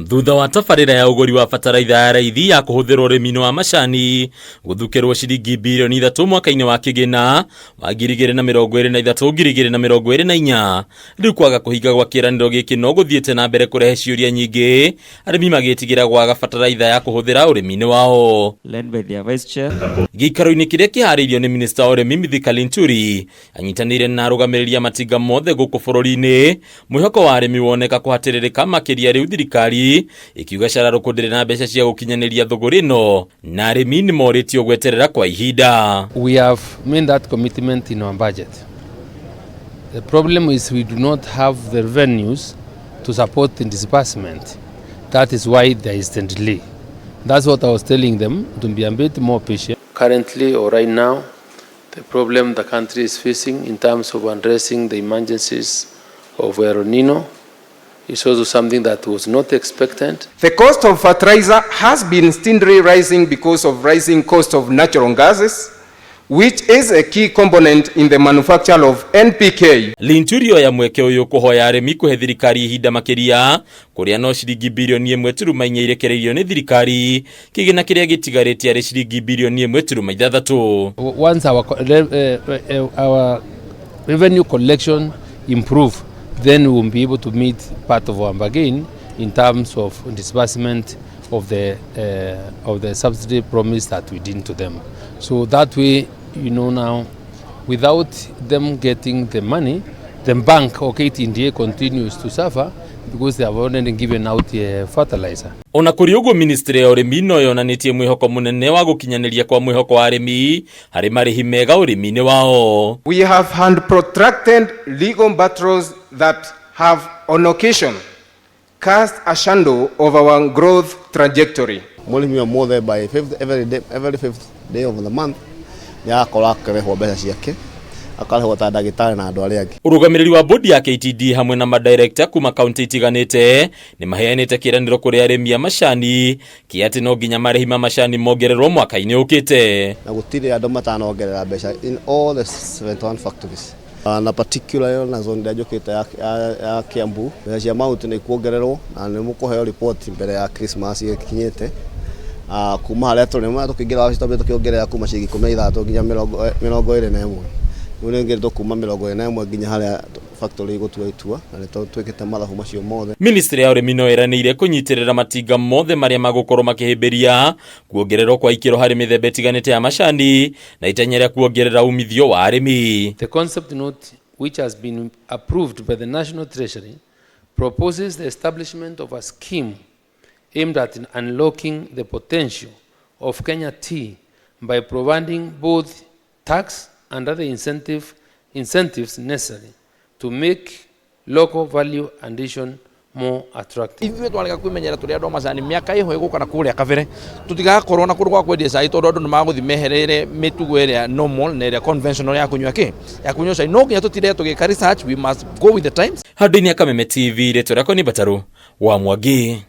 Thutha wa tabarĩra ya ũgũri wa bataraitha ya RAITHI ya kũhũthĩrwo ũrĩmi-inĩ wa macani gũthukĩrwo ciringi birioni 3 mwaka-inĩ wa kĩgĩna wa 2023-2024, rĩu kwaga kũhinga gwa kĩĩranĩro gĩkĩ no gũthiĩte na mbere kũrehe ciũria nyingĩ, arĩmi magĩtigĩra gwaga bataraitha ya kũhũthĩra ũrĩmi-inĩ wao. Gĩikaro-inĩ kĩrĩa kĩharĩirio nĩ minista wa ũrĩmi Mithika LINTURI anyitanĩire na arũgamĩrĩri matiga mothe gũkũ bũrũri-inĩ, mwĩhoko wa arĩmi woneka kũhatĩrĩrĩka makĩria, rĩu thirikari ikiuga cararũkũ ndĩrĩ na mbeca cia gũkinyanĩria thũgũrĩ ĩno na arĩmi nĩ morĩtio gweterera kwa ihinda. We have made that commitment in our budget. The problem is we do not have the revenues to support the disbursement. That is why there is the delay. That's what I was telling them, to be a bit more patient. Currently or right now, the problem the country is facing in terms of addressing the emergencies of El Nino is also something that was not expected. The cost of fertilizer has been steadily rising because of rising cost of natural gases, which is a key component in the manufacture of NPK. LINTURI ya mweke ũyũ kũhoya arĩmi kũhe thirikari ihinda makĩria, kũrĩa no ciringi birioni 1.4 irekereirio nĩ thirikari, kĩgĩna kĩrĩa gĩtigarĩtie arĩ ciringi birioni 1.6. Once our revenue collection improve, then we will be able to meet part of our bargain in terms of disbursement of the subsidy promise that we did to them. So that way, you know, now without them getting the money, the bank or KTNDA continues to suffer because they have already given out fertilizer. Ona kũrĩ ũguo ministry ya ũrĩmi no yonanĩtie mwĩhoko mũnene wa gũkinyanĩria kwa mwĩhoko wa arĩmi harĩ marĩhi mega ũrĩmi-inĩ wao. We have had protracted legal battles that have on occasion cast a shadow over our growth trajectory. Mũrĩmi mothe by every fifth day of the month yakora akarehwo mbeca ciake, akarehwo ta ndagĩtarĩ na andũ arĩa angĩ. Ũrũgamĩrĩri wa bodi ya KTD hamwe na madirector kuma kaunti itiganĩte nĩ maheanĩte kĩĩranĩro kũrĩ arĩmi a macani kĩ atĩ no nginya marĩhi ma macani mongererwo mwaka-inĩ ũkĩte. Na gũtirĩ andũ matanongerera mbeca in all the 71 factories. Na particular na zone ya njũkĩte ya Kiambu, mbeca cia mahuti nĩ kuongererwo na nĩ mũkũheo report mbere ya Christmas ĩkinyĩte. Kuma harĩa tũrĩ tũkĩingĩra wabici tũkĩongerera kuma ciringi 13 nginya 21. Nĩngĩrĩtwo kuma 21 nginya harĩa factory gũtua itua, na twĩkĩte mathabu macio mothe. Ministry ya ũrĩmi no ĩranĩire kũnyitĩrĩra matinga mothe marĩa magũkorwo makĩhĩmbĩria kuongererwo kwa ikĩro harĩ mĩthemba ĩtiganĩte ya macani na itanya rĩa kuongerera umithio wa arĩmi. The concept note which has been approved by the National Treasury proposes the establishment of a scheme aimed at unlocking the potential of Kenya tea by providing both tax and other incentives necessary to make local value addition more attractive. Ithuĩ twarega kwĩmenyera tũrĩ andũ macani mĩaka ĩho ĩgũka na kũrĩa kabere, tũtigakorwo na kũndũ gwa kwendia cai tondũ andũ nĩ magũthiĩ mehereire mĩtugo ĩrĩa normal na ĩrĩa conventional ya kũnyua cai. No nginya tũtire tũgĩka research, we must go with the times. Handũ-inĩ ya Kameme TV, rĩtwa rĩakwa nĩ Bataru wa Mwangi.